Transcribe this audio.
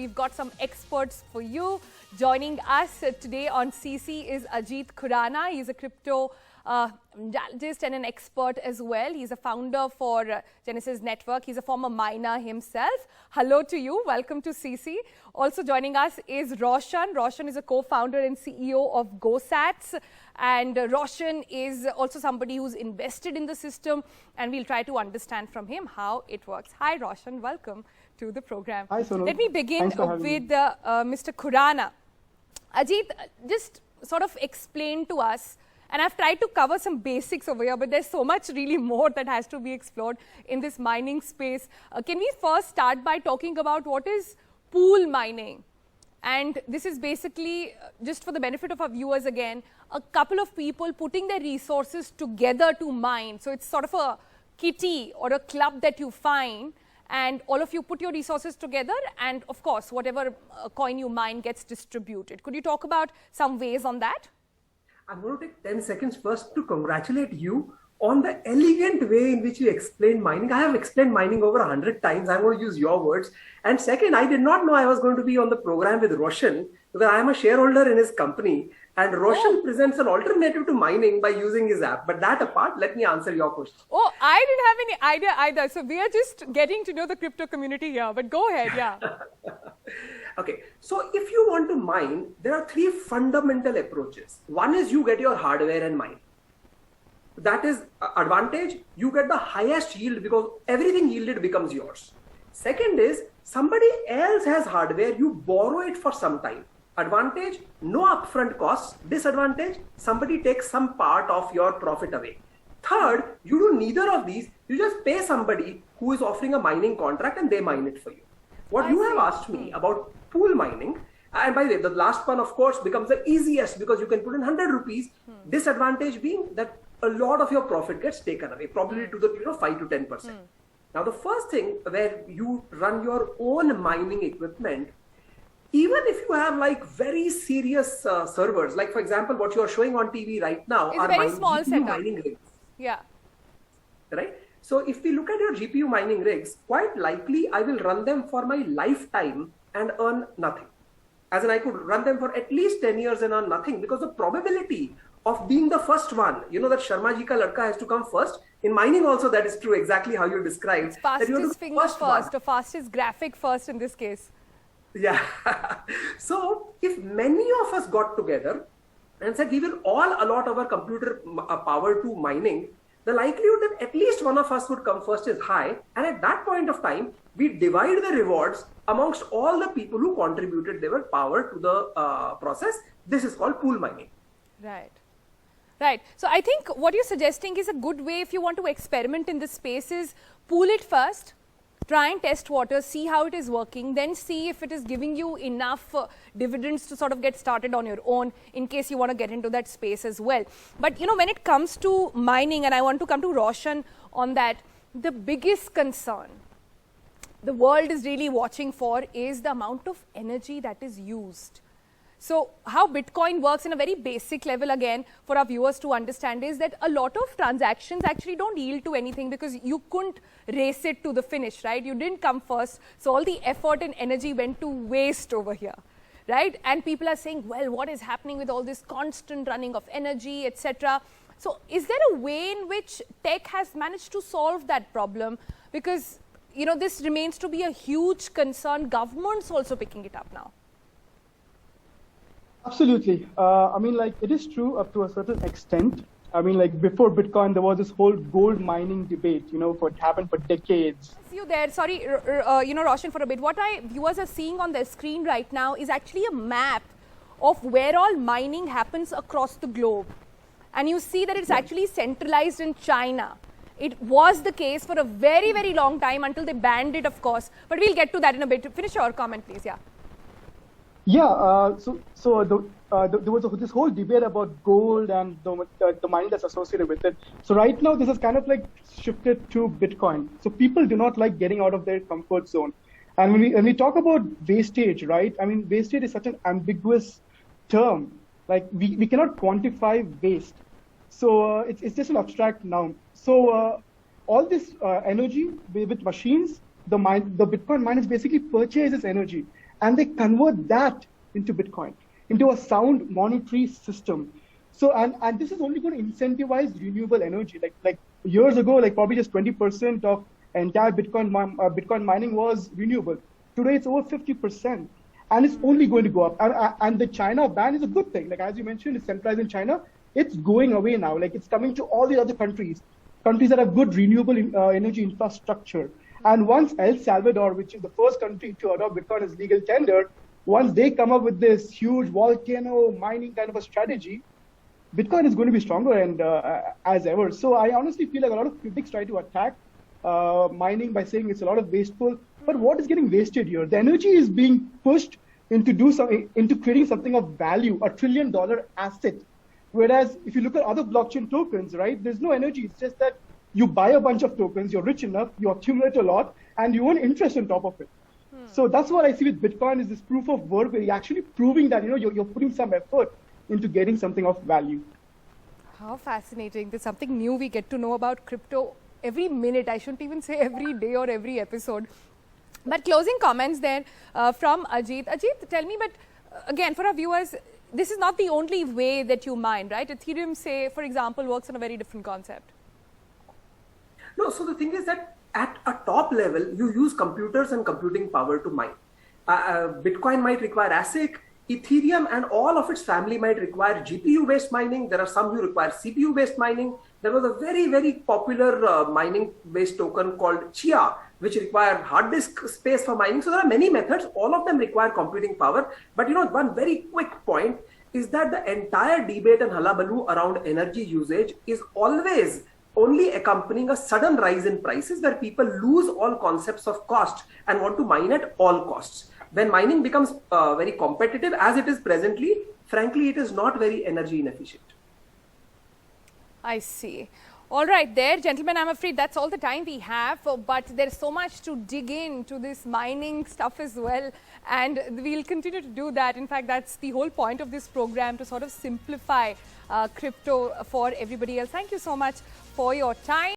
We've got some experts for you. Joining us today on CC is Ajit Khurana. He's a crypto geologist and an expert as well. He's a founder for Genesis Network. He's a former miner himself. Hello to you. Welcome to CC. Also joining us is Roshan. Roshan is a co-founder and CEO of GoSats. And Roshan is also somebody who's invested in the system, and we'll try to understand from him how it works. Hi, Roshan. Welcome to the program. Hi, Sonal. Let me begin with Mr. Khurana. Ajit, just sort of explain to us, and I've tried to cover some basics over here, but there's so much really more that has to be explored in this mining space. Can we first start by talking about what is pool mining? And this is basically, just for the benefit of our viewers again, a couple of people putting their resources together to mine. So it's sort of a kitty or a club that you find, and all of you put your resources together, and of course, whatever coin you mine gets distributed. Could you talk about some ways on that? I'm going to take 10 seconds first to congratulate you on the elegant way in which you explained mining. I have explained mining over 100 times. I'm going to use your words. And second, I did not know I was going to be on the program with Roshan, because I am a shareholder in his company. And Roshan presents an alternative to mining by using his app. But that apart, let me answer your question. Oh, I didn't have any idea either. So we are just getting to know the crypto community here. But go ahead, yeah. Okay, so if you want to mine, there are three fundamental approaches. One is you get your hardware and mine. That is advantage. You get the highest yield because everything yielded becomes yours. Second is somebody else has hardware, you borrow it for some time. Advantage, no upfront costs. Disadvantage, somebody takes some part of your profit away. Third, you do neither of these. You just pay somebody who is offering a mining contract and they mine it for you. What you have asked me about pool mining, and by the way, the last one, of course, becomes the easiest because you can put in 100 rupees. Disadvantage being that a lot of your profit gets taken away, probably to the 5 to 10%. Now, the first thing where you run your own mining equipment, even if you have like very serious servers, like for example, what you are showing on TV right now are very small mining rigs. Yeah. Right? So if we look at your GPU mining rigs, quite likely I will run them for my lifetime and earn nothing. As in, I could run them for at least 10 years and earn nothing, because the probability of being the first one, you know that Sharma ji ka ladka has to come first. In mining also that is true, exactly how you described. It's fastest finger first, or fastest graphic first in this case. Yeah. So if many of us got together and said we will all allot our computer power to mining, the likelihood that at least one of us would come first is high. And at that point of time, we divide the rewards amongst all the people who contributed their power to the process. This is called pool mining. Right. Right. So I think what you're suggesting is a good way if you want to experiment in this space is pool it first, try and test waters, see how it is working, then see if it is giving you enough dividends to sort of get started on your own in case you want to get into that space as well. But, you know, when it comes to mining, and I want to come to Roshan on that, the biggest concern the world is really watching for is the amount of energy that is used. So how Bitcoin works in a very basic level, again, for our viewers to understand, is that a lot of transactions actually don't yield to anything because you couldn't race it to the finish, right? You didn't come first. So all the effort and energy went to waste over here, right? And people are saying, well, what is happening with all this constant running of energy, etc.? So is there a way in which tech has managed to solve that problem? Because, you know, this remains to be a huge concern. Government's also picking it up now. Absolutely. I mean, like, it is true up to a certain extent. I mean, like, before Bitcoin, there was this whole gold mining debate, you know, what happened for decades. I see you there. Sorry, you know, Roshan, for a bit. What our viewers are seeing on their screen right now is actually a map of where all mining happens across the globe. And you see that it's actually centralized in China. It was the case for a very, very long time until they banned it, of course. But we'll get to that in a bit. Finish your comment, please. Yeah. Yeah, so there was this whole debate about gold and the money that's associated with it. So right now, this is kind of like shifted to Bitcoin. So people do not like getting out of their comfort zone. And when we talk about wastage, right? I mean, wastage is such an ambiguous term. Like we cannot quantify waste. So it's just an abstract noun. So all this energy with machines, the Bitcoin miners basically purchase this energy. and they convert that into Bitcoin, into a sound monetary system. So, and this is only going to incentivize renewable energy. Like years ago, like probably just 20% of entire Bitcoin mining was renewable. Today, it's over 50%, and it's only going to go up. And the China ban is a good thing. Like as you mentioned, it's centralized in China. It's going away now. Like it's coming to all the other countries that have good renewable energy infrastructure. And once El Salvador, which is the first country to adopt Bitcoin as legal tender, once they come up with this huge volcano mining kind of a strategy, Bitcoin is going to be stronger and as ever. So I honestly feel like a lot of critics try to attack mining by saying it's a lot of wasteful. But what is getting wasted here? The energy is being pushed into creating something of value, $1 trillion asset. Whereas if you look at other blockchain tokens, right, there's no energy. It's just that you buy a bunch of tokens, you're rich enough, you accumulate a lot, and you earn interest on top of it. So that's what I see with Bitcoin is this proof of work where you're actually proving that you're putting some effort into getting something of value. How fascinating. There's something new we get to know about crypto every minute. I shouldn't even say every day or every episode. But closing comments there from Ajit. Ajit, tell me, but again, for our viewers, this is not the only way that you mine, right? Ethereum, say, for example, works on a very different concept. No, so the thing is that at a top level, you use computers and computing power to mine. Bitcoin might require ASIC, Ethereum and all of its family might require GPU-based mining. There are some who require CPU-based mining. There was a very, very popular mining-based token called Chia, which required hard disk space for mining. So there are many methods. All of them require computing power. But one very quick point is that the entire debate and hullabaloo around energy usage is always only accompanying a sudden rise in prices where people lose all concepts of cost and want to mine at all costs. When mining becomes very competitive as it is presently, frankly, it is not very energy inefficient. I see. All right, there, gentlemen, I'm afraid that's all the time we have, but there's so much to dig into this mining stuff as well, and we'll continue to do that. In fact, that's the whole point of this program, to sort of simplify crypto for everybody else. Thank you so much for your time.